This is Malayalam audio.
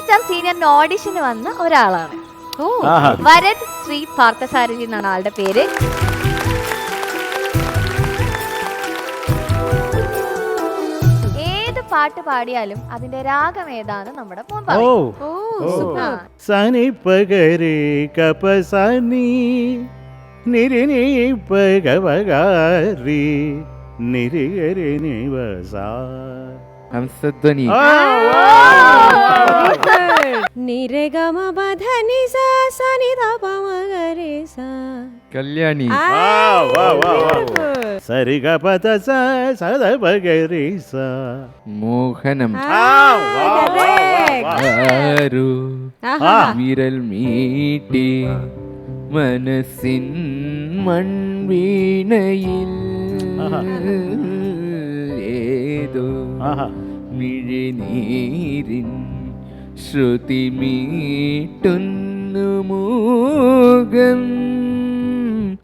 സ്റ്റാർ സീനിയറിന് ഓഡിഷന് വന്ന ഒരാളാണ്. വരദ് ശ്രീ പാർത്ഥസാരഥി എന്നാണ് ആളുടെ പേര്. ഏത് പാട്ട് പാടിയാലും അതിന്റെ രാഗം ഏതാന്ന് നമ്മുടെ മോൻ പറയും. സനി പഗരി കപസനി നിരിനി പഗവഗാരി നിരിഗരി നിവസ ഹംസധ്വനി. കല്യാണി. സരിഗപദ സദപഗരി സ മോഹനം. വിരൽ മീട്ടി മനസ്സിൻ മൺവീണയിൽ ഏതോ മിഴിനീരിൻ ശ്രുതി മീട്ടുന്നു മൂകം.